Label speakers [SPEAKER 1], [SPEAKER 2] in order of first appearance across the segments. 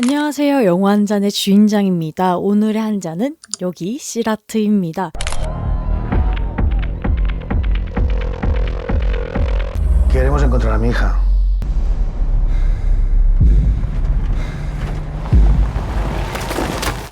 [SPEAKER 1] 안녕하세요. 영화 한 잔의 주인장입니다. 오늘의 한 잔은 여기 시라트입니다.
[SPEAKER 2] Queremos encontrar a mi hija.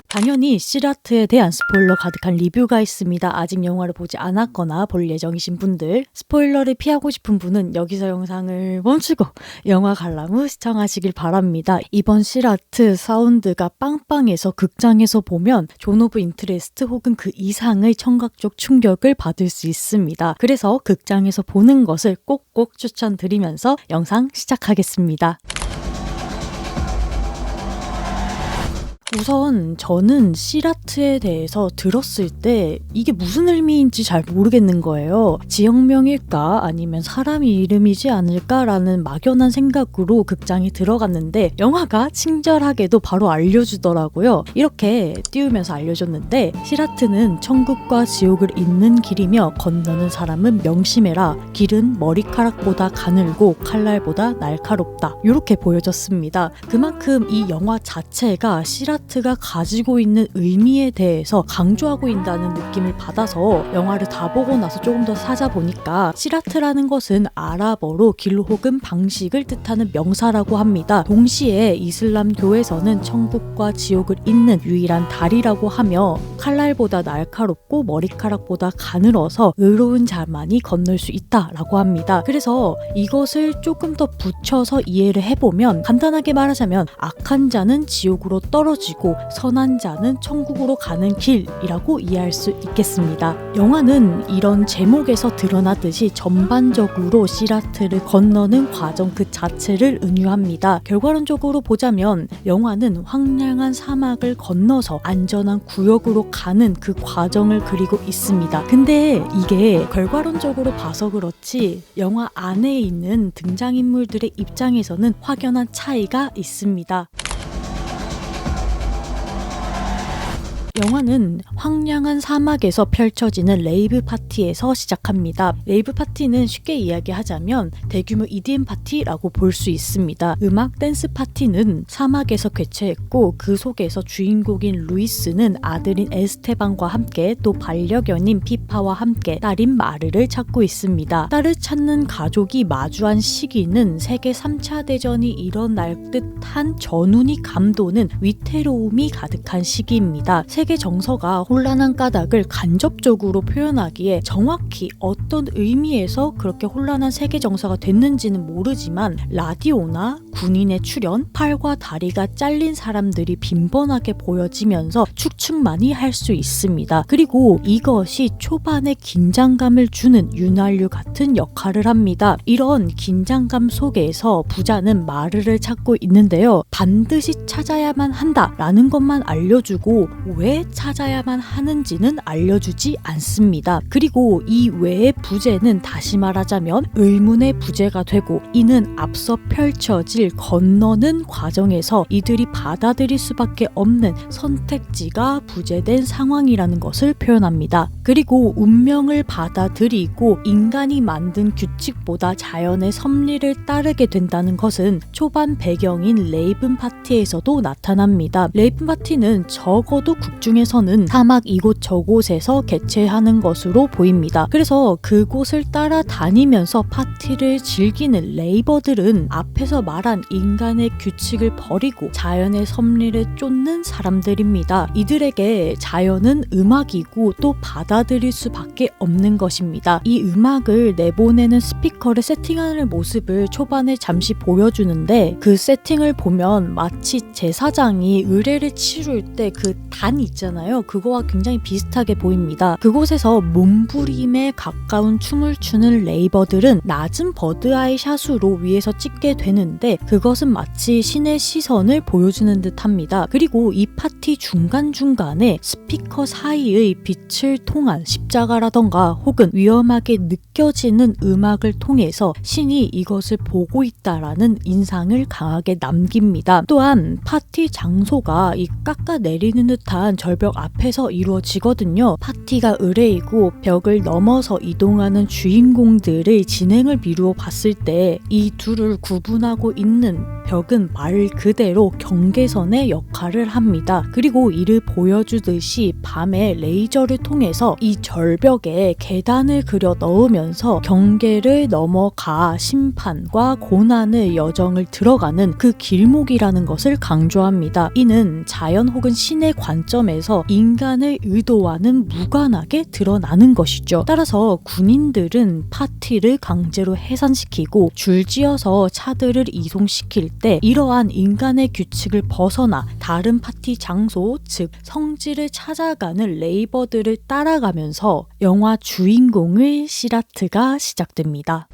[SPEAKER 1] 당연히 시라트에 대한 스포일러 가득한 리뷰가 있습니다. 아직 영화를 보지 않았거나 볼 예정이신 분들, 스포일러를 피하고 싶은 분은 여기서 영상을 멈추고 영화 관람 후 시청하시길 바랍니다. 이번 시라트 사운드가 빵빵해서 극장에서 보면 존 오브 인트레스트 혹은 그 이상의 청각적 충격을 받을 수 있습니다. 그래서 극장에서 보는 것을 꼭꼭 추천드리면서 영상 시작하겠습니다. 우선 저는 시라트에 대해서 들었을 때 이게 무슨 의미인지 잘 모르겠는 거예요. 지역명일까 아니면 사람 이름이지 않을까라는 막연한 생각으로 극장에 들어갔는데 영화가 친절하게도 바로 알려주더라고요. 이렇게 띄우면서 알려줬는데 시라트는 천국과 지옥을 잇는 길이며 건너는 사람은 명심해라. 길은 머리카락보다 가늘고 칼날보다 날카롭다. 이렇게 보여졌습니다. 그만큼 이 영화 자체가 시라트가 가지고 있는 의미에 대해서 강조하고 있다는 느낌을 받아서 영화를 다 보고 나서 조금 더 찾아보니까 시라트라는 것은 아랍어로 길 혹은 방식을 뜻하는 명사라고 합니다. 동시에 이슬람교에서는 천국과 지옥을 잇는 유일한 다리라고 하며 칼날보다 날카롭고 머리카락보다 가늘어서 의로운 자만이 건널 수 있다라고 합니다. 그래서 이것을 조금 더 붙여서 이해를 해보면 간단하게 말하자면 악한 자는 지옥으로 떨어지고 선한 자는 천국으로 가는 길이라고 이해할 수 있겠습니다. 영화는 이런 제목에서 드러나듯이 전반적으로 시라트를 건너는 과정 그 자체를 은유합니다. 결과론적으로 보자면 영화는 황량한 사막을 건너서 안전한 구역으로 가는 그 과정을 그리고 있습니다. 근데 이게 결과론적으로 봐서 그렇지 영화 안에 있는 등장인물들의 입장에서는 확연한 차이가 있습니다. 영화는 황량한 사막에서 펼쳐지는 레이브 파티에서 시작합니다. 레이브 파티는 쉽게 이야기하자면 대규모 EDM 파티라고 볼 수 있습니다. 음악 댄스 파티는 사막에서 개최했고 그 속에서 주인공인 루이스는 아들인 에스테반과 함께 또 반려견인 피파와 함께 딸인 마르를 찾고 있습니다. 딸을 찾는 가족이 마주한 시기는 세계 3차 대전이 일어날 듯한 전운이 감도는 위태로움이 가득한 시기입니다. 세계 정서가 혼란한 까닭을 간접적으로 표현하기에 정확히 어떤 의미에서 그렇게 혼란한 세계 정서가 됐는지는 모르지만 라디오나 군인의 출현, 팔과 다리가 잘린 사람들이 빈번하게 보여지면서 추측만이 할 수 있습니다. 그리고 이것이 초반에 긴장감을 주는 윤활유 같은 역할을 합니다. 이런 긴장감 속에서 부자는 마르를 찾고 있는데요. 반드시 찾아야만 한다라는 것만 알려주고 왜 찾아야만 하는지는 알려주지 않습니다. 그리고 이 외의 부재는 다시 말하자면 의문의 부재가 되고 이는 앞서 펼쳐질 건너는 과정에서 이들이 받아들일 수밖에 없는 선택지가 부재된 상황이라는 것을 표현합니다. 그리고 운명을 받아들이고 인간이 만든 규칙보다 자연의 섭리를 따르게 된다는 것은 초반 배경인 레이븐 파티에서도 나타납니다. 레이븐 파티는 적어도 국중에서는 사막 이곳저곳에서 개최하는 것으로 보입니다. 그래서 그곳을 따라다니면서 파티를 즐기는 레이버들은 앞에서 말한 인간의 규칙을 버리고 자연의 섭리를 쫓는 사람들입니다. 이들에게 자연은 음악이고 또 받아들일 수밖에 없는 것입니다. 이 음악을 내보내는 스피커를 세팅하는 모습을 초반에 잠시 보여주는데 그 세팅을 보면 마치 제사장이 의례를 치룰 때 그 단 있잖아요. 그거와 굉장히 비슷하게 보입니다. 그곳에서 몸부림에 가까운 춤을 추는 레이버들은 낮은 버드아이 샷으로 위에서 찍게 되는데 그것은 마치 신의 시선을 보여주는 듯합니다. 그리고 이 파티 중간중간에 스피커 사이의 빛을 통한 십자가라던가 혹은 위험하게 느껴지는 음악을 통해서 신이 이것을 보고 있다라는 인상을 강하게 남깁니다. 또한 파티 장소가 이 깎아내리는 듯한 절벽 앞에서 이루어지거든요. 파티가 의뢰이고 벽을 넘어서 이동하는 주인공들의 진행을 미루어 봤을 때 이 둘을 구분하고 있는 벽은 말 그대로 경계선의 역할을 합니다. 그리고 이를 보여주듯이 밤에 레이저를 통해서 이 절벽에 계단을 그려 넣으면서 경계를 넘어가 심판과 고난의 여정을 들어가는 그 길목이라는 것을 강조합니다. 이는 자연 혹은 신의 관점에서 인간의 의도와는 무관하게 드러나는 것이죠. 따라서 군인들은 파티를 강제로 해산시키고 줄지어서 차들을 이송시킬 때 이러한 인간의 규칙을 벗어나 다른 파티 장소, 즉 성지를 찾아가는 레이버들을 따라가면서 영화 주인공의 시라트가 시작됩니다.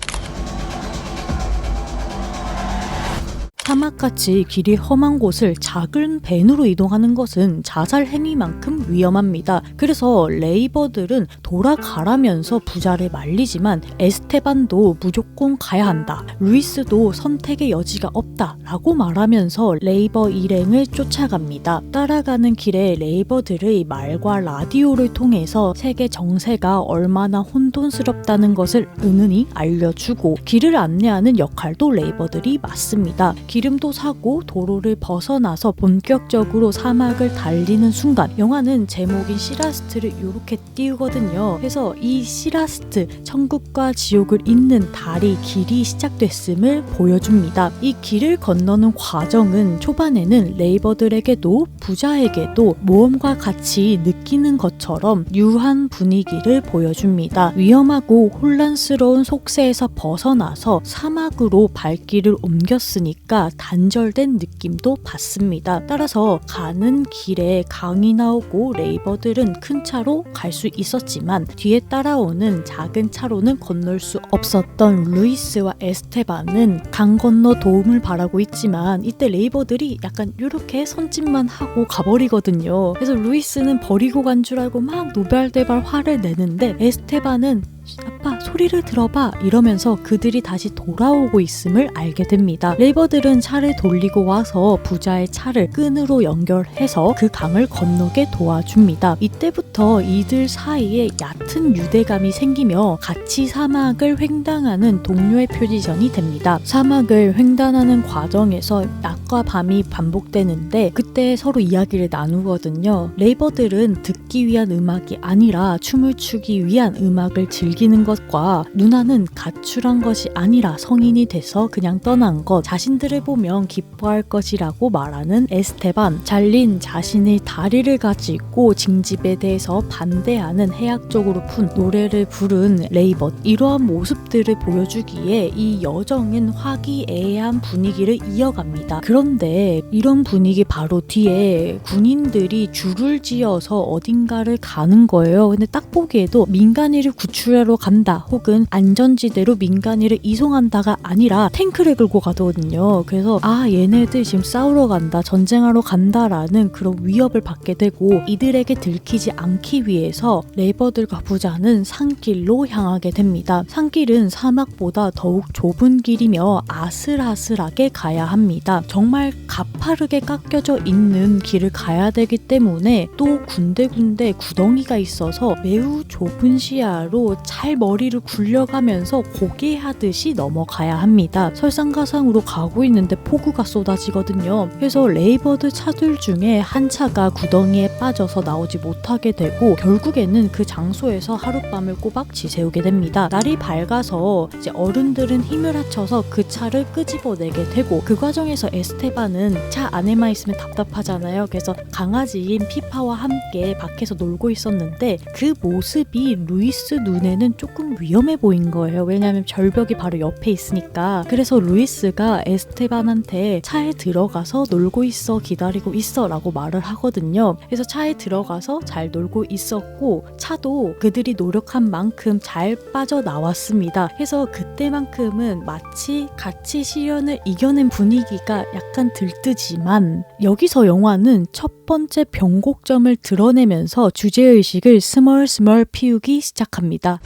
[SPEAKER 1] 사막같이 길이 험한 곳을 작은 밴으로 이동하는 것은 자살 행위만큼 위험합니다. 그래서 레이버들은 돌아가라면서 부자를 말리지만 에스테반도 무조건 가야 한다. 루이스도 선택의 여지가 없다 라고 말하면서 레이버 일행을 쫓아갑니다. 따라가는 길에 레이버들의 말과 라디오를 통해서 세계 정세가 얼마나 혼돈스럽다는 것을 은은히 알려주고 길을 안내하는 역할도 레이버들이 맡습니다. 기름도 사고 도로를 벗어나서 본격적으로 사막을 달리는 순간 영화는 제목인 시라스트를 이렇게 띄우거든요. 그래서 이 시라스트, 천국과 지옥을 잇는 다리 길이 시작됐음을 보여줍니다. 이 길을 건너는 과정은 초반에는 레이버들에게도 부자에게도 모험과 같이 느끼는 것처럼 유한 분위기를 보여줍니다. 위험하고 혼란스러운 속세에서 벗어나서 사막으로 발길을 옮겼으니까 단절된 느낌도 받습니다. 따라서 가는 길에 강이 나오고 레이버들은 큰 차로 갈 수 있었지만 뒤에 따라오는 작은 차로는 건널 수 없었던 루이스와 에스테반은 강 건너 도움을 바라고 있지만 이때 레이버들이 약간 이렇게 손짓만 하고 가버리거든요. 그래서 루이스는 버리고 간 줄 알고 막 노발대발 화를 내는데 에스테반은 아빠 소리를 들어봐 이러면서 그들이 다시 돌아오고 있음을 알게 됩니다. 레이버들은 차를 돌리고 와서 부자의 차를 끈으로 연결해서 그 강을 건너게 도와줍니다. 이때부터 이들 사이에 얕은 유대감이 생기며 같이 사막을 횡단하는 동료의 표지전이 됩니다. 사막을 횡단하는 과정에서 낮과 밤이 반복되는데 그때 서로 이야기를 나누거든요. 레이버들은 듣기 위한 음악이 아니라 춤을 추기 위한 음악을 즐기는 것과 누나는 가출한 것이 아니라 성인이 돼서 그냥 떠난 것, 자신들을 보면 기뻐할 것이라고 말하는 에스테반, 잘린 자신의 다리를 가지고 징집에 대해서 반대하는 해학적으로 푼 노래를 부른 레이버, 이러한 모습들을 보여주기에 이 여정은 화기애애한 분위기를 이어갑니다. 그런데 이런 분위기 바로 뒤에 군인들이 줄을 지어서 어딘가를 가는 거예요. 근데 딱 보기에도 민간인을 구출하러 간다 혹은 안전지대로 민간인을 이송한다가 아니라 탱크를 끌고 가거든요. 그래서 얘네들 지금 싸우러 간다, 전쟁하러 간다라는 그런 위협을 받게 되고 이들에게 들키지 않기 위해서 레이버들과 부자는 산길로 향하게 됩니다. 산길은 사막보다 더욱 좁은 길이며 아슬아슬하게 가야 합니다. 정말 가파르게 깎여져 있는 길을 가야 되기 때문에 또 군데군데 구덩이가 있어서 매우 좁은 시야로 잘 머리를 굴려가면서 고개하듯이 넘어가야 합니다. 설상가상으로 가고 있는데 폭우가 쏟아지거든요. 그래서 레이버드 차들 중에 한 차가 구덩이에 빠져서 나오지 못하게 되고 결국에는 그 장소에서 하룻밤을 꼬박 지새우게 됩니다. 날이 밝아서 이제 어른들은 힘을 합쳐서 그 차를 끄집어내게 되고 그 과정에서 에스테반은 차 안에만 있으면 답답하잖아요. 그래서 강아지인 피파와 함께 밖에서 놀고 있었는데 그 모습이 루이스 눈에는 조금 위험해 보인 거예요. 왜냐하면 절벽이 바로 옆에 있으니까. 그래서 루이스가 에스테반한테 차에 들어가서 놀고 있어, 기다리고 있어 라고 말을 하거든요. 그래서 차에 들어가서 잘 놀고 있었고 차도 그들이 노력한 만큼 잘 빠져나왔습니다. 그래서 그때만큼은 마치 같이 시련을 이겨낸 분위기가 약간 들뜨지만 여기서 영화는 첫 번째 변곡점을 드러내면서 주제의식을 스멀스멀 피우기 시작합니다.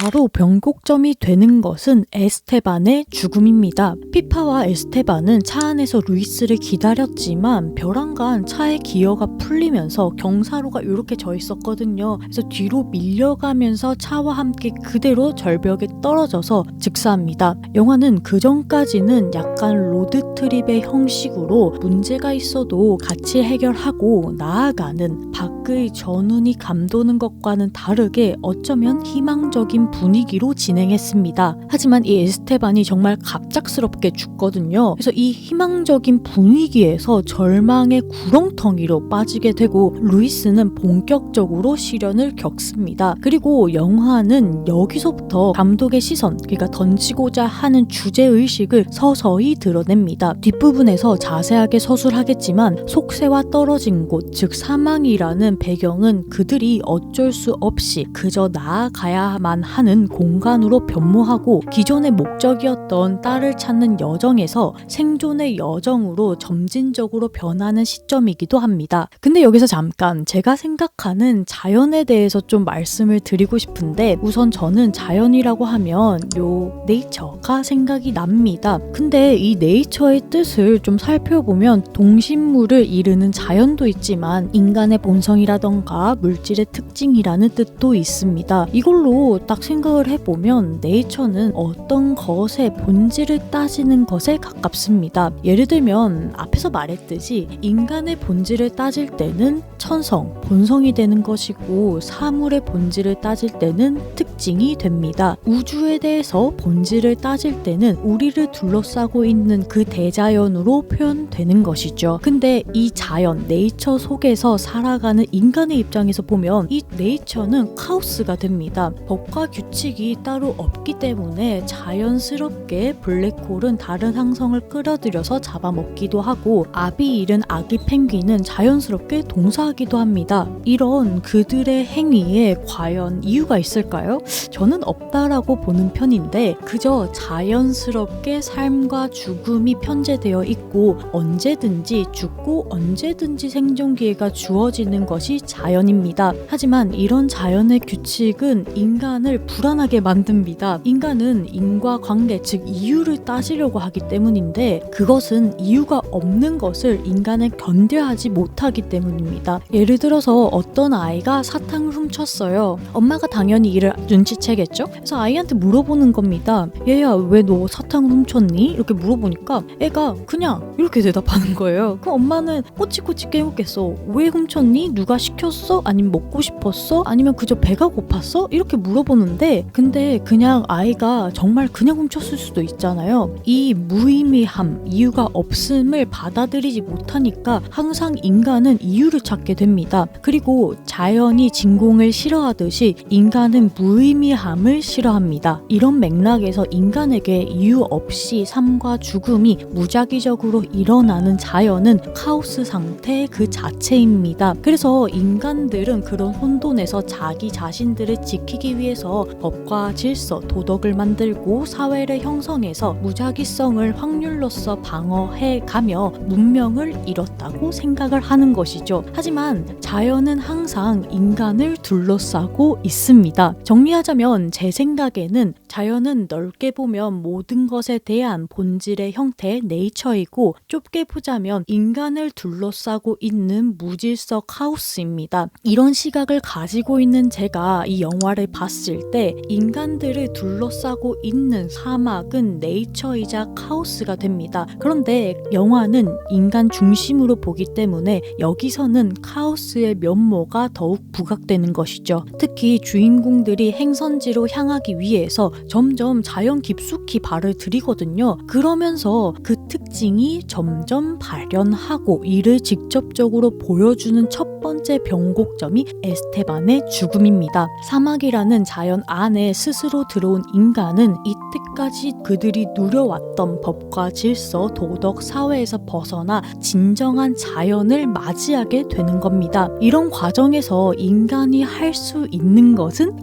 [SPEAKER 1] 바로 변곡점이 되는 것은 에스테반의 죽음입니다. 피파와 에스테반은 차 안에서 루이스를 기다렸지만 벼랑간 차의 기어가 풀리면서 경사로가 이렇게 져 있었거든요. 그래서 뒤로 밀려가면서 차와 함께 그대로 절벽에 떨어져서 즉사합니다. 영화는 그 전까지는 약간 로드트립의 형식으로 문제가 있어도 같이 해결하고 나아가는 밖의 전운이 감도는 것과는 다르게 어쩌면 희망적인 분위기로 진행했습니다. 하지만 이 에스테반이 정말 갑작스럽게 죽거든요. 그래서 이 희망적인 분위기에서 절망의 구렁텅이로 빠지게 되고 루이스는 본격적으로 시련을 겪습니다. 그리고 영화는 여기서부터 감독의 시선, 그러니까 던지고자 하는 주제의식을 서서히 드러냅니다. 뒷부분에서 자세하게 서술하겠지만 속세와 떨어진 곳, 즉 사망이라는 배경은 그들이 어쩔 수 없이 그저 나아가야만 하는 공간으로 변모하고 기존의 목적이었던 딸을 찾는 여정에서 생존의 여정으로 점진적으로 변하는 시점이기도 합니다. 근데 여기서 잠깐 제가 생각하는 자연에 대해서 좀 말씀을 드리고 싶은데 우선 저는 자연이라고 하면 요 네이처가 생각이 납니다. 근데 이 네이처의 뜻을 좀 살펴보면 동식물을 이르는 자연도 있지만 인간의 본성이라던가 물질의 특징이라는 뜻도 있습니다. 이걸로 딱 생각을 해보면 네이처는 어떤 것의 본질을 따지는 것에 가깝습니다. 예를 들면 앞에서 말했듯이 인간의 본질을 따질 때는 천성, 본성이 되는 것이고 사물의 본질을 따질 때는 특징이 됩니다. 우주에 대해서 본질을 따질 때는 우리를 둘러싸고 있는 그 대자연으로 표현되는 것이죠. 근데 이 자연, 네이처 속에서 살아가는 인간의 입장에서 보면 이 네이처는 카오스가 됩니다. 법과 규칙이 따로 없기 때문에 자연스럽게 블랙홀은 다른 항성을 끌어들여서 잡아먹기도 하고 아비 잃은 아기 펭귄은 자연스럽게 동사하기도 합니다. 이런 그들의 행위에 과연 이유가 있을까요? 저는 없다라고 보는 편인데 그저 자연스럽게 삶과 죽음이 편제되어 있고 언제든지 죽고 언제든지 생존 기회가 주어지는 것이 자연입니다. 하지만 이런 자연의 규칙은 인간을 불안하게 만듭니다. 인간은 인과관계, 즉 이유를 따지려고 하기 때문인데 그것은 이유가 없는 것을 인간은 견뎌하지 못하기 때문입니다. 예를 들어서 어떤 아이가 사탕을 훔쳤어요. 엄마가 당연히 이를 눈치채겠죠? 그래서 아이한테 물어보는 겁니다. 얘야, 왜 너 사탕을 훔쳤니? 이렇게 물어보니까 애가 그냥 이렇게 대답하는 거예요. 그럼 엄마는 꼬치꼬치 깨묻겠어. 왜 훔쳤니? 누가 시켰어? 아니면 먹고 싶었어? 아니면 그저 배가 고팠어? 이렇게 물어보는데 근데 그냥 아이가 정말 그냥 훔쳤을 수도 있잖아요. 이 무의미함, 이유가 없음을 받아들이지 못하니까 항상 인간은 이유를 찾게 됩니다. 그리고 자연이 진공을 싫어하듯이 인간은 무의미함을 싫어합니다. 이런 맥락에서 인간에게 이유 없이 삶과 죽음이 무작위적으로 일어나는 자연은 카오스 상태 그 자체입니다. 그래서 인간들은 그런 혼돈에서 자기 자신들을 지키기 위해서 법과 질서, 도덕을 만들고 사회를 형성해서 무작위성을 확률로서 방어해가며 문명을 이뤘다고 생각을 하는 것이죠. 하지만 자연은 항상 인간을 둘러싸고 있습니다. 정리하자면 제 생각에는 자연은 넓게 보면 모든 것에 대한 본질의 형태 네이처이고 좁게 보자면 인간을 둘러싸고 있는 무질서 카오스입니다. 이런 시각을 가지고 있는 제가 이 영화를 봤을 때 인간들을 둘러싸고 있는 사막은 네이처이자 카오스가 됩니다. 그런데 영화는 인간 중심으로 보기 때문에 여기서는 카오스의 면모가 더욱 부각되는 것이죠. 특히 주인공들이 행선지로 향하기 위해서 점점 자연 깊숙이 발을 들이거든요. 그러면서 그 특징이 점점 발현하고 이를 직접적으로 보여주는 첫 번째 변곡점이 에스테반의 죽음입니다. 사막이라는 자연 안에 스스로 들어온 인간은 이때까지 그들이 누려왔던 법과 질서, 도덕, 사회에서 벗어나 진정한 자연을 맞이하게 되는 겁니다. 이런 과정에서 인간이 할 수 있는 것은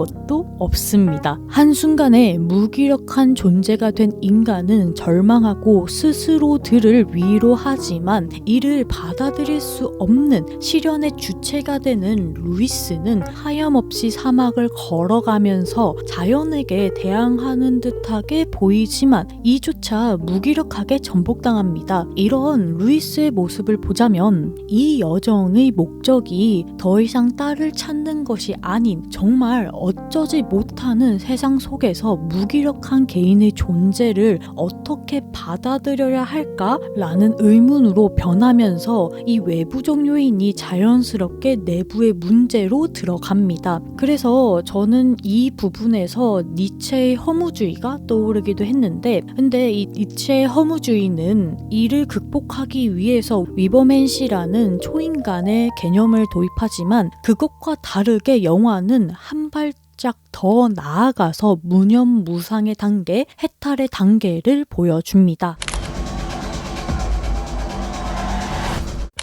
[SPEAKER 1] 것도 없습니다. 한순간에 무기력한 존재가 된 인간은 절망하고 스스로들을 위로하지만 이를 받아들일 수 없는 시련의 주체가 되는 루이스는 하염없이 사막을 걸어가면서 자연에게 대항하는 듯하게 보이지만 이조차 무기력하게 전복당합니다. 이런 루이스의 모습을 보자면 이 여정의 목적이 더 이상 딸을 찾는 것이 아닌 정말 어쩌지 못하는 세상 속에서 무기력한 개인의 존재를 어떻게 받아들여야 할까라는 의문으로 변하면서 이 외부적 요인이 자연스럽게 내부의 문제로 들어갑니다. 그래서 저는 이 부분에서 니체의 허무주의가 떠오르기도 했는데 근데 이 니체의 허무주의는 이를 극복하기 위해서 위버맨시라는 초인간의 개념을 도입하지만 그것과 다르게 영화는 한 발짝 더 나아가서 무념무상의 단계, 해탈의 단계를 보여줍니다.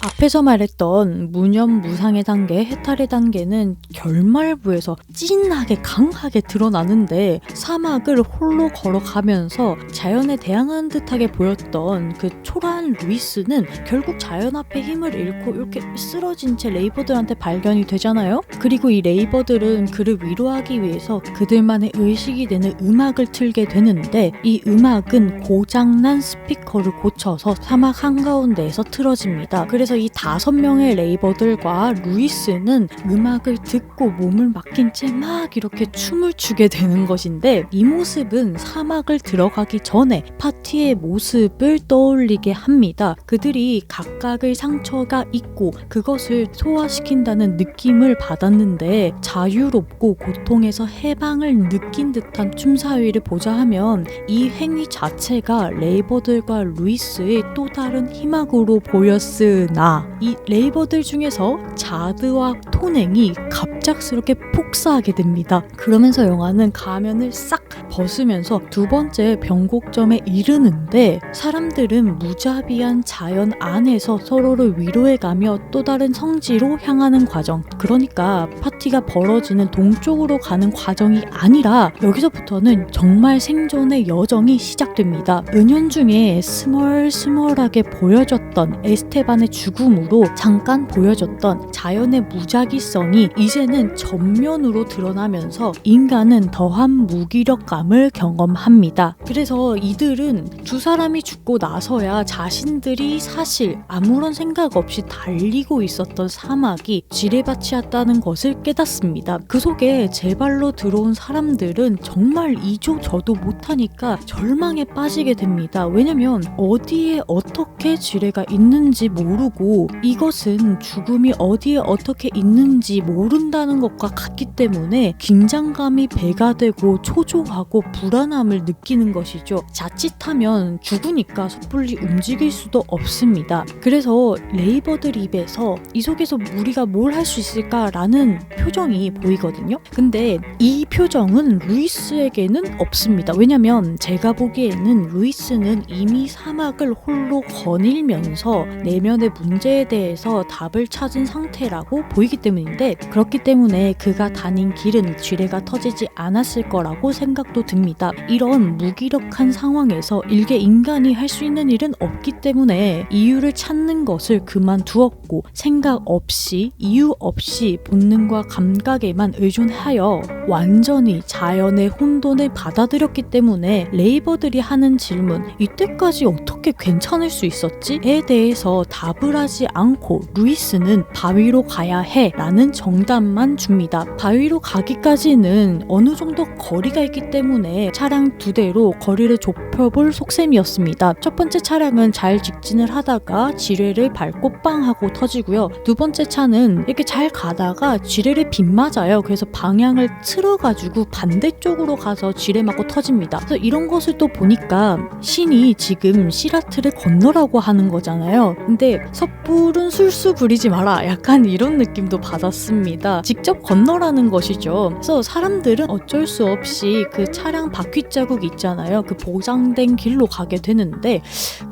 [SPEAKER 1] 앞에서 말했던 무념무상의 단계, 해탈의 단계는 결말부에서 찐하게 강하게 드러나는데 사막을 홀로 걸어가면서 자연에 대항하는 듯하게 보였던 그 초라한 루이스는 결국 자연 앞에 힘을 잃고 이렇게 쓰러진 채 레이버들한테 발견이 되잖아요. 그리고 이 레이버들은 그를 위로하기 위해서 그들만의 의식이 되는 음악을 틀게 되는데 이 음악은 고장난 스피커를 고쳐서 사막 한가운데에서 틀어집니다. 그래서 이 5명의 레이버들과 루이스는 음악을 듣고 몸을 맡긴 채 막 이렇게 춤을 추게 되는 것인데 이 모습은 사막을 들어가기 전에 파티의 모습을 떠올리게 합니다. 그들이 각각의 상처가 있고 그것을 소화시킨다는 느낌을 받았는데 자유롭고 고통에서 해방을 느낀 듯한 춤사위를 보자 하면 이 행위 자체가 레이버들과 루이스의 또 다른 희망으로 보였으나 이 레이버들 중에서 자드와 토냉이 갑작스럽게 폭사하게 됩니다. 그러면서 영화는 가면을 싹 벗으면서 두 번째 변곡점에 이르는데 사람들은 무자비한 자연 안에서 서로를 위로해가며 또 다른 성지로 향하는 과정, 그러니까 파티가 벌어지는 동쪽으로 가는 과정이 아니라 여기서부터는 정말 생존의 여정이 시작됩니다. 은연중에 스멀스멀하게 보여졌던 에스테반의 죽음으로 잠깐 보여줬던 자연의 무작위성이 이제는 전면으로 드러나면서 인간은 더한 무기력감을 경험합니다. 그래서 이들은 두 사람이 죽고 나서야 자신들이 사실 아무런 생각 없이 달리고 있었던 사막이 지뢰밭이었다는 것을 깨닫습니다. 그 속에 제 발로 들어온 사람들은 정말 이조저도 못하니까 절망에 빠지게 됩니다. 왜냐면 어디에 어떻게 지뢰가 있는지 모르고 이것은 죽음이 어디에 어떻게 있는지 모른다는 것과 같기 때문에 긴장감이 배가 되고 초조하고 불안함을 느끼는 것이죠. 자칫하면 죽으니까 섣불리 움직일 수도 없습니다. 그래서 레이버들 입에서 이 속에서 우리가 뭘 할 수 있을까라는 표정이 보이거든요. 근데 이 표정은 루이스에게는 없습니다. 왜냐면 제가 보기에는 루이스는 이미 사막을 홀로 거닐면서 내면의 문제에 대해서 답을 찾은 상태라고 보이기 때문인데 그렇기 때문에 그가 다닌 길은 지뢰가 터지지 않았을 거라고 생각도 듭니다. 이런 무기력한 상황에서 일개 인간이 할 수 있는 일은 없기 때문에 이유를 찾는 것을 그만두었고 생각 없이 이유 없이 본능과 감각에만 의존하여 완전히 자연의 혼돈을 받아들였기 때문에 레이버들이 하는 질문, 이때까지 어떻게 괜찮을 수 있었지?에 대해서 답을 하지 않고 루이스는 바위로 가야 해 라는 정답만 줍니다. 바위로 가기까지는 어느 정도 거리가 있기 때문에 차량 2대로 거리를 좁혀볼 속셈이었습니다. 첫 번째 차량은 잘 직진을 하다가 지뢰를 밟고 빵 하고 터지고요. 두 번째 차는 이렇게 잘 가다가 지뢰를 빗맞아요. 그래서 방향을 틀어가지고 반대쪽으로 가서 지뢰 맞고 터집니다. 그래서 이런 것을 또 보니까 신이 지금 시라트를 건너라고 하는 거잖아요. 근데 섣부른 술수 부리지 마라, 약간 이런 느낌도 받았습니다. 직접 건너라는 것이죠. 그래서 사람들은 어쩔 수 없이 그 차량 바퀴 자국 있잖아요. 그 보장된 길로 가게 되는데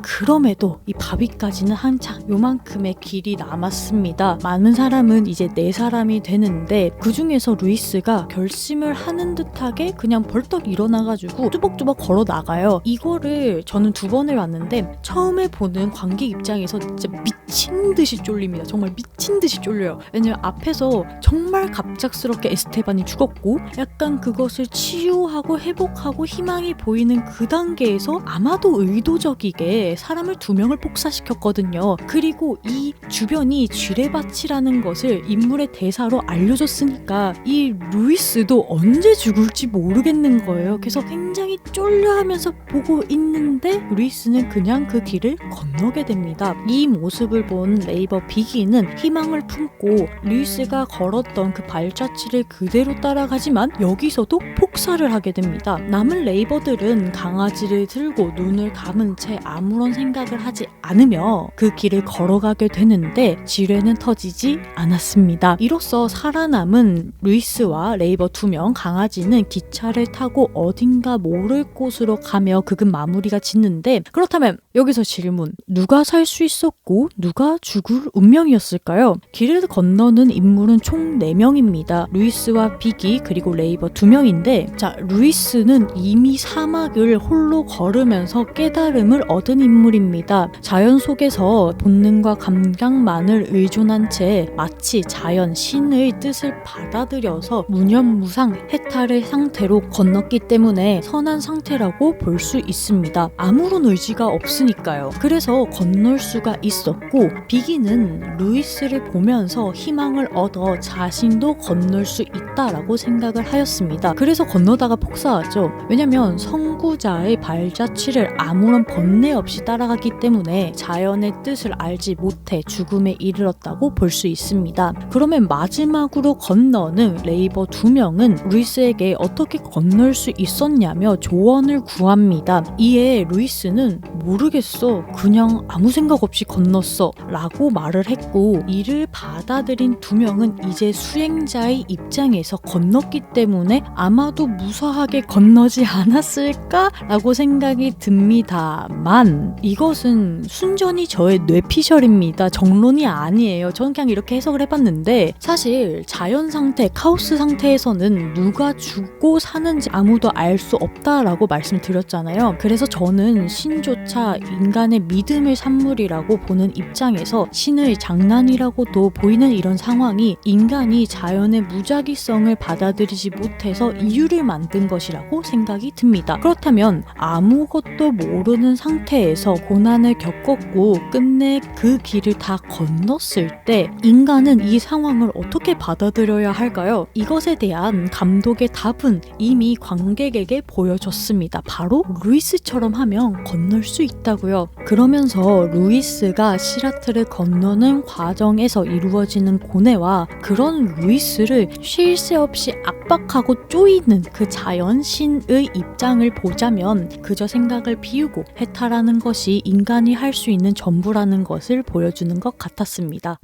[SPEAKER 1] 그럼에도 이 바위까지는 한참 요만큼의 길이 남았습니다. 많은 사람은 이제 4사람이 되는데 그 중에서 루이스가 결심을 하는 듯하게 그냥 벌떡 일어나가지고 뚜벅뚜벅 걸어 나가요. 이거를 저는 2번을 왔는데 처음에 보는 관객 입장에서 진짜 미친 듯이 쫄립니다. 정말 미친 듯이 쫄려요. 왜냐면 앞에서 정말 갑작스럽게 에스테반이 죽었고 약간 그것을 치유하고 회복하고 희망이 보이는 그 단계에서 아마도 의도적이게 사람을 2명을 폭사시켰거든요. 그리고 이 주변이 쥐레밭이라는 것을 인물의 대사로 알려줬으니까 이 루이스도 언제 죽을지 모르겠는 거예요. 그래서 굉장히 쫄려하면서 보고 있는데 루이스는 그냥 그 길을 건너게 됩니다. 이 모습을 본 레이버 비기는 희망을 품고 루이스가 걸었던 그 발자취를 그대로 따라가지만 여기서도 폭사를 하게 됩니다. 남은 레이버들은 강아지를 들고 눈을 감은 채 아무런 생각을 하지 않으며 그 길을 걸어가게 되는데 지뢰는 터지지 않았습니다. 이로써 살아남은 루이스와 레이버 2명, 강아지는 기차를 타고 어딘가 모를 곳으로 가며 극은 마무리가 짓는데 그렇다면 여기서 질문, 누가 살 수 있었고 누가 죽을 운명이었을까요? 길을 건너는 인물은 총 4명입니다. 루이스와 비기 그리고 레이버 2명인데 자, 루이스는 이미 사막을 홀로 걸으면서 깨달음을 얻은 인물입니다. 자연 속에서 본능과 감각만을 의존한 채 마치 자연, 신의 뜻을 받아들여서 무념무상 해탈의 상태로 건넜기 때문에 선한 상태라고 볼 수 있습니다. 아무런 의지가 없으니까요. 그래서 건널 수가 있었고 비기는 루이스를 보면서 희망을 얻어 자신도 건널 수 있다라고 생각을 하였습니다. 그래서 건너다가 폭사하죠. 왜냐면 선구자의 발자취를 아무런 번뇌 없이 따라갔기 때문에 자연의 뜻을 알지 못해 죽음에 이르렀다고 볼 수 있습니다. 그러면 마지막으로 건너는 레이버 2명은 루이스에게 어떻게 건널 수 있었냐며 조언을 구합니다. 이에 루이스는 모르겠어, 그냥 아무 생각 없이 건넜어 라고 말을 했고 이를 받아들인 2명은 이제 수행자의 입장에서 건넜기 때문에 아마도 무사하게 건너지 않았을까 라고 생각이 듭니다만 이것은 순전히 저의 뇌피셜입니다. 정론이 아니에요. 저는 그냥 이렇게 해석을 해봤는데 사실 자연 상태, 카오스 상태에서는 누가 죽고 사는지 아무도 알 수 없다라고 말씀드렸잖아요. 그래서 저는 신조차 인간의 믿음의 산물이라고 보는 입장에서 신의 장난이라고도 보이는 이런 상황이 인간이 자연의 무작위성을 받아들이지 못해서 이유를 만든 것이라고 생각이 듭니다. 그렇다면 아무것도 모르는 상태에서 고난을 겪었고 끝내 그 길을 다 건넜을 때 인간은 이 상황을 어떻게 받아들여야 할까요? 이것에 대한 감독의 답은 이미 관객에게 보여줬습니다. 바로 루이스처럼 하면 건널 수 있다고요. 그러면서 루이스가 시라트를 건너는 과정에서 이루어지는 고뇌와 그런 루이스를 쉴 새 없이 압박하고 쪼이는 그 자연신의 입장을 보자면 그저 생각을 비우고 해탈하는 것이 인간이 할 수 있는 전부라는 것을 보여주는 것 같았습니다.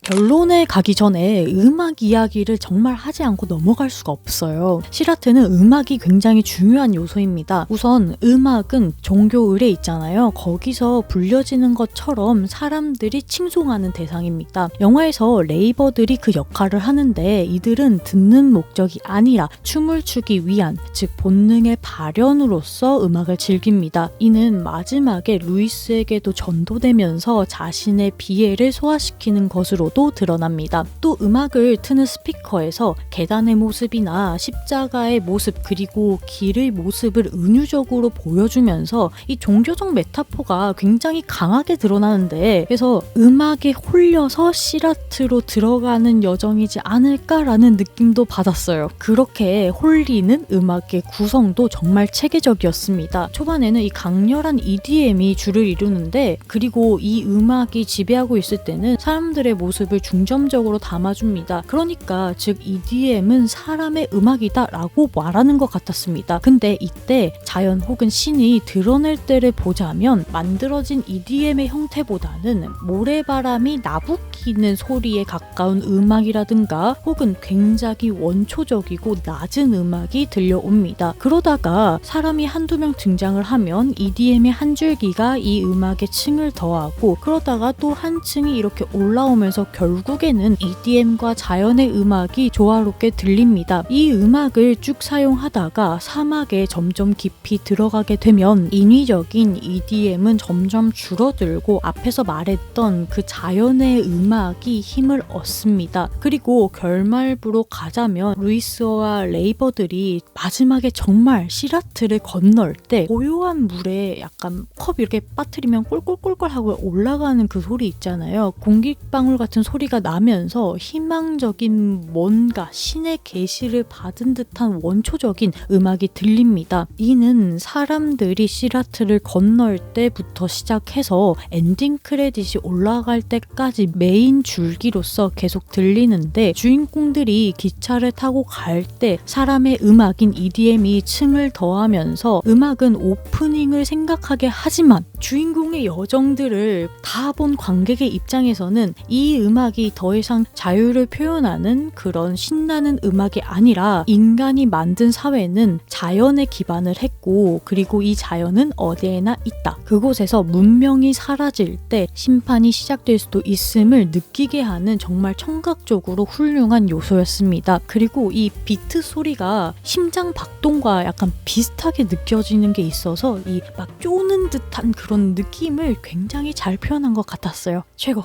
[SPEAKER 1] 결론에 가기 전에 음악 이야기를 정말 하지 않고 넘어갈 수가 없어요. 시라트는 음악이 굉장히 중요한 요소입니다. 우선 음악은 종교 의례 있잖아요. 거기서 불려지는 것처럼 사람들이 칭송하는 대상입니다. 영화에서 레이버들이 그 역할을 하는데 이들은 듣는 목적이 아니라 춤을 추기 위한, 즉 본능의 발현으로서 음악을 즐깁니다. 이는 마지막에 루이스에게도 전도되면서 자신의 비애를 소화시키는 것으로도 드러납니다. 또 음악을 트는 스피커에서 계단의 모습이나 십자가의 모습 그리고 길의 모습을 은유적으로 보여주면서 이 종교적 메타포가 굉장히 강하게 드러나는데 그래서 음악에 홀려서 시라트로 들어가는 여정이지 않을까라는 느낌도 받았어요. 그렇게 홀리는 음악의 구성도 정말 체계적이었습니다. 초반에는 이 강렬한 EDM이 주를 이루는데 그리고 이 음악이 지배하고 있을 때는 사람들의 모습 모습을 중점적으로 담아줍니다. 그러니까 즉 EDM은 사람의 음악이다 라고 말하는 것 같았습니다. 근데 이때 자연 혹은 신이 드러낼 때를 보자면 만들어진 EDM의 형태보다는 모래바람이 나부끼는 소리에 가까운 음악이라든가 혹은 굉장히 원초적이고 낮은 음악이 들려옵니다. 그러다가 사람이 한두 명 등장을 하면 EDM의 한 줄기가 이 음악에 층을 더하고 그러다가 또 한 층이 이렇게 올라오면서 결국에는 EDM과 자연의 음악이 조화롭게 들립니다. 이 음악을 쭉 사용하다가 사막에 점점 깊이 들어가게 되면 인위적인 EDM은 점점 줄어들고 앞에서 말했던 그 자연의 음악이 힘을 얻습니다. 그리고 결말부로 가자면 루이스와 레이버들이 마지막에 정말 시라트를 건널 때 고요한 물에 약간 컵 이렇게 빠뜨리면 꼴꼴꼴꼴 하고 올라가는 그 소리 있잖아요. 공기방울 같은 소리가 나면서 희망적인 뭔가 신의 계시를 받은 듯한 원초적인 음악이 들립니다. 이는 사람들이 시라트를 건널 때부터 시작해서 엔딩 크레딧이 올라갈 때까지 메인 줄기로서 계속 들리는데 주인공들이 기차를 타고 갈 때 사람의 음악인 EDM이 층을 더하면서 음악은 오프닝을 생각하게 하지만 주인공의 여정들을 다 본 관객의 입장에서는 이 음악이 더 이상 자유를 표현하는 그런 신나는 음악이 아니라 인간이 만든 사회는 자연에 기반을 했고 그리고 이 자연은 어디에나 있다. 그곳에서 문명이 사라질 때 심판이 시작될 수도 있음을 느끼게 하는 정말 청각적으로 훌륭한 요소였습니다. 그리고 이 비트 소리가 심장 박동과 약간 비슷하게 느껴지는 게 있어서 이 막 쪼는 듯한 그런 느낌을 굉장히 잘 표현한 것 같았어요. 최고!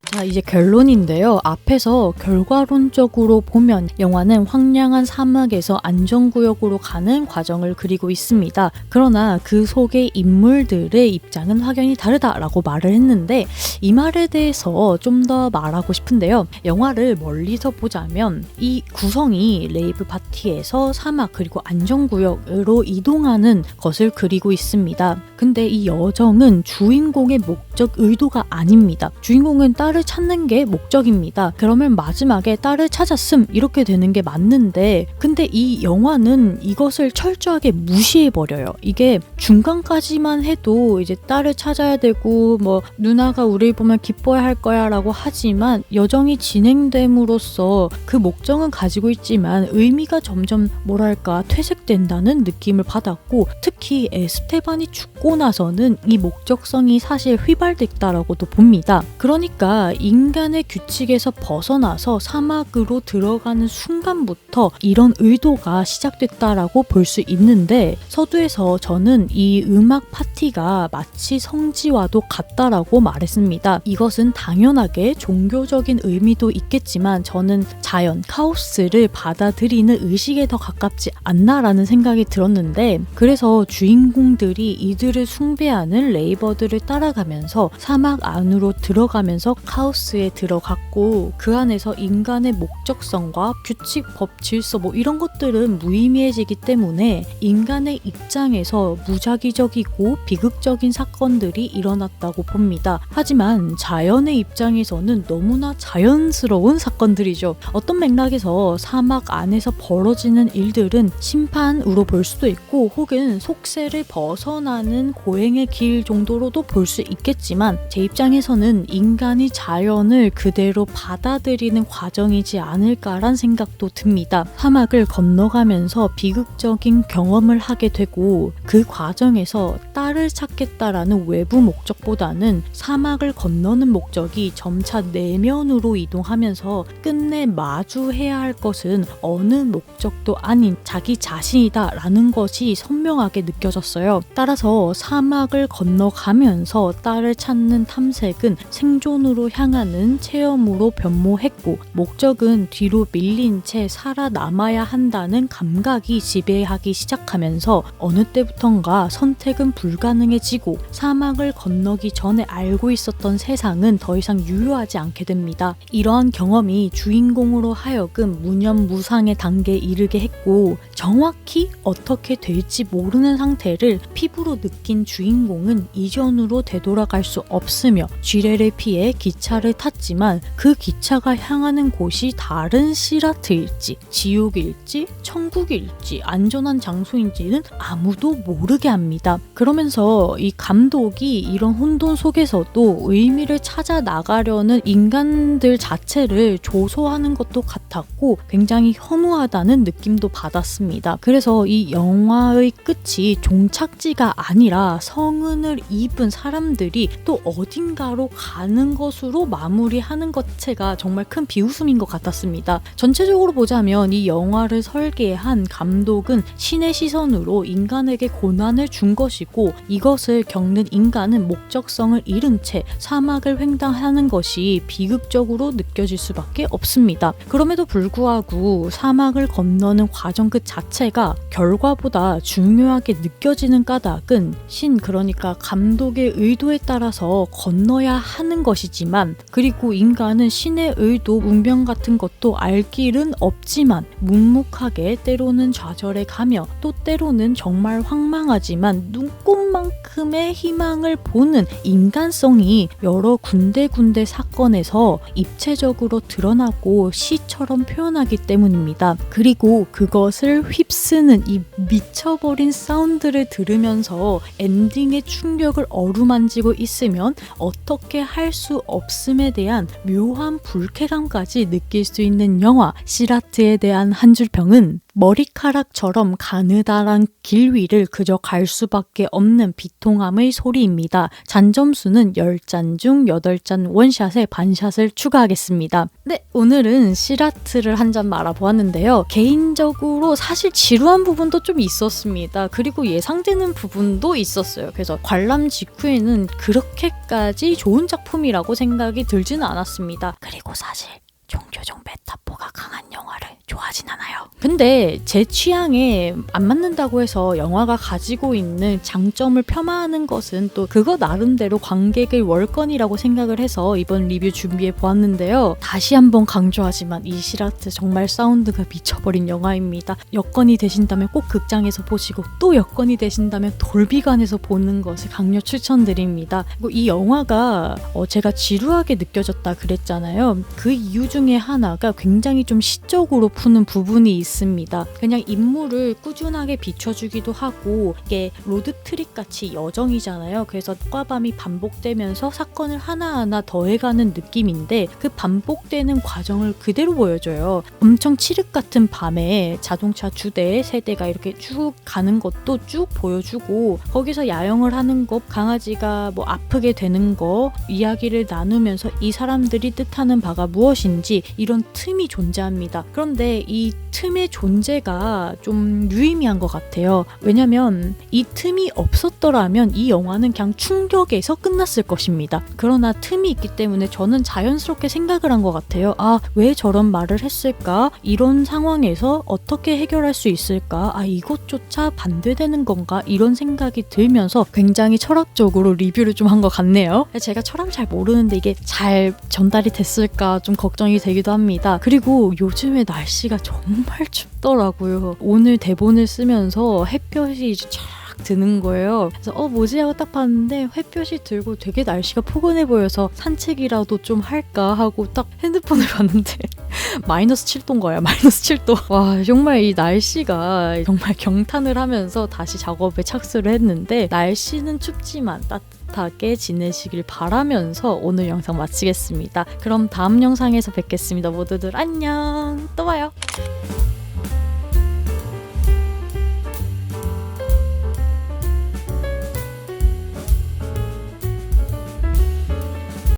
[SPEAKER 1] 자, 이제 결론인데요. 앞에서 결과론적으로 보면 영화는 황량한 사막에서 안전구역으로 가는 과정을 그리고 있습니다. 그러나 그 속의 인물들의 입장은 확연히 다르다라고 말을 했는데 이 말에 대해서 좀 더 말하고 싶은데요. 영화를 멀리서 보자면 이 구성이 레이브 파티에서 사막 그리고 안전구역으로 이동하는 것을 그리고 있습니다. 근데 이 여정은 주인공의 목적 의도가 아닙니다. 주인공은 딸을 찾는 게 목적입니다. 그러면 마지막에 딸을 찾았음 이렇게 되는 게 맞는데 근데 이 영화는 이것을 철저하게 무시해버려요. 이게 중간까지만 해도 이제 딸을 찾아야 되고 뭐 누나가 우리를 보면 기뻐야 할 거야 라고 하지만 여정이 진행됨으로써 그 목적은 가지고 있지만 의미가 점점 뭐랄까 퇴색된다는 느낌을 받았고 특히 에스테반이 죽고 나서는 이 목적성이 사실 휘발됐다라고도 봅니다. 그러니까 인간의 규칙에서 벗어나서 사막으로 들어가는 순간부터 이런 의도가 시작됐다라고 볼 수 있는데 서두에서 저는 이 음악 파티가 마치 성지와도 같다라고 말했습니다. 이것은 당연하게 종교적인 의미도 있겠지만 저는 자연, 카오스를 받아들이는 의식에 더 가깝지 않나라는 생각이 들었는데 그래서 주인공들이 이들을 숭배하는 레이버들을 따라가면서 사막 안으로 들어가면서 카오스에 들어갔고 그 안에서 인간의 목적성과 규칙, 법, 질서 뭐 이런 것들은 무의미해지기 때문에 인간의 입장에서 무작위적이고 비극적인 사건들이 일어났다고 봅니다. 하지만 자연의 입장에서는 너무나 자연스러운 사건들이죠. 어떤 맥락에서 사막 안에서 벌어지는 일들은 심판으로 볼 수도 있고 혹은 속세를 벗어나는 고행의 길 정도로도 볼 수 있겠지만 제 입장에서는 인간이 자연을 그대로 받아들이는 과정이지 않을까란 생각도 듭니다. 사막을 건너가면서 비극적인 경험을 하게 되고 그 과정에서 딸을 찾겠다라는 외부 목적보다는 사막을 건너는 목적이 점차 내면으로 이동하면서 끝내 마주해야 할 것은 어느 목적도 아닌 자기 자신이다라는 것이 선명하게 느껴졌어요. 따라서 사막을 건너가면서 딸을 찾는 탐색은 생존으로 향해 향하는 체험으로 변모했고 목적은 뒤로 밀린 채 살아남아야 한다는 감각이 지배하기 시작하면서 어느 때부턴가 선택은 불가능해지고 사막을 건너기 전에 알고 있었던 세상은 더 이상 유효하지 않게 됩니다. 이러한 경험이 주인공으로 하여금 무념무상의 단계에 이르게 했고 정확히 어떻게 될지 모르는 상태를 피부로 느낀 주인공은 이전으로 되돌아갈 수 없으며 쥐레를 피해 기차를 탔지만 그 기차가 향하는 곳이 다른 시라트일지 지옥일지 천국일지 안전한 장소인지는 아무도 모르게 합니다. 그러면서 이 감독이 이런 혼돈 속에서도 의미를 찾아 나가려는 인간들 자체를 조소하는 것도 같았고 굉장히 허무하다는 느낌도 받았습니다. 그래서 이 영화의 끝이 종착지가 아니라 성은을 입은 사람들이 또 어딘가로 가는 것으로 마무리하는 것 자체가 정말 큰 비웃음인 것 같았습니다. 전체적으로 보자면 이 영화를 설계한 감독은 신의 시선으로 인간에게 고난을 준 것이고 이것을 겪는 인간은 목적성을 잃은 채 사막을 횡단하는 것이 비극적으로 느껴질 수밖에 없습니다. 그럼에도 불구하고 사막을 건너는 과정 그 자체가 결과보다 중요하게 느껴지는 까닭은 그러니까 감독의 의도에 따라서 건너야 하는 것이지만 그리고 인간은 신의 의도, 운명 같은 것도 알 길은 없지만 묵묵하게 때로는 좌절해 가며 또 때로는 정말 황망하지만 눈꽃만큼의 희망을 보는 인간성이 여러 군데군데 사건에서 입체적으로 드러나고 시처럼 표현하기 때문입니다. 그리고 그것을 휩쓰는 이 미쳐버린 사운드를 들으면서 엔딩의 충격을 어루만지고 있으면 어떻게 할 수 없음에 대한 묘한 불쾌감까지 느낄 수 있는 영화 시라트에 대한 한 줄 평은 머리카락처럼 가느다란 길 위를 그저 갈 수밖에 없는 비통함의 소리입니다. 잔점수는 10잔 중 8잔 원샷에 반샷을 추가하겠습니다. 네, 오늘은 시라트를 한 잔 말아보았는데요. 개인적으로 사실 지루한 부분도 좀 있었습니다. 그리고 예상되는 부분도 있었어요. 그래서 관람 직후에는 그렇게까지 좋은 작품이라고 생각이 들지는 않았습니다. 그리고 사실 종교적 메타포가 강한 영화를 좋아하진 않아요. 근데 제 취향에 안 맞는다고 해서 영화가 가지고 있는 장점을 폄하하는 것은 또 그거 나름대로 관객의 월권이라고 생각을 해서 이번 리뷰 준비해 보았는데요. 다시 한번 강조하지만 이 시라트 정말 사운드가 미쳐버린 영화입니다. 여건이 되신다면 꼭 극장에서 보시고 또 여건이 되신다면 돌비관에서 보는 것을 강력 추천드립니다. 그리고 이 영화가 제가 지루하게 느껴졌다 그랬잖아요. 그 이유 중에 하나가 굉장히 좀 시적으로 푸는 부분이 있습니다. 그냥 인물을 꾸준하게 비춰주기도 하고 이게 로드트립 같이 여정이잖아요. 그래서 낮과 밤이 반복되면서 사건을 하나하나 더해가는 느낌인데 그 반복되는 과정을 그대로 보여줘요. 엄청 칠흑 같은 밤에 자동차 두 세대가 이렇게 쭉 가는 것도 쭉 보여주고 거기서 야영을 하는 것, 강아지가 뭐 아프게 되는 거, 이야기를 나누면서 이 사람들이 뜻하는 바가 무엇인지 이런 틈이 존재합니다. 그런데 이 틈의 존재가 좀 유의미한 것 같아요. 왜냐면 이 틈이 없었더라면 이 영화는 그냥 충격에서 끝났을 것입니다. 그러나 틈이 있기 때문에 저는 자연스럽게 생각을 한 것 같아요. 왜 저런 말을 했을까? 이런 상황에서 어떻게 해결할 수 있을까? 이것조차 반대되는 건가? 이런 생각이 들면서 굉장히 철학적으로 리뷰를 좀 한 것 같네요. 제가 철학을 잘 모르는데 이게 잘 전달이 됐을까 좀 걱정이 되기도 합니다. 그리고 요즘에 날씨가 정말 춥더라고요. 오늘 대본을 쓰면서 햇볕이 이제 쫙 드는 거예요. 그래서 뭐지 하고 딱 봤는데 햇볕이 들고 되게 날씨가 포근해 보여서 산책이라도 좀 할까 하고 딱 핸드폰을 봤는데 마이너스 7도인 거야. 마이너스 7도. 와, 정말 이 날씨가 정말 경탄을 하면서 다시 작업에 착수를 했는데 날씨는 춥지만 따뜻하게 지내시길 바라면서 오늘 영상 마치겠습니다. 그럼 다음 영상에서 뵙겠습니다. 모두들 안녕. 또 봐요.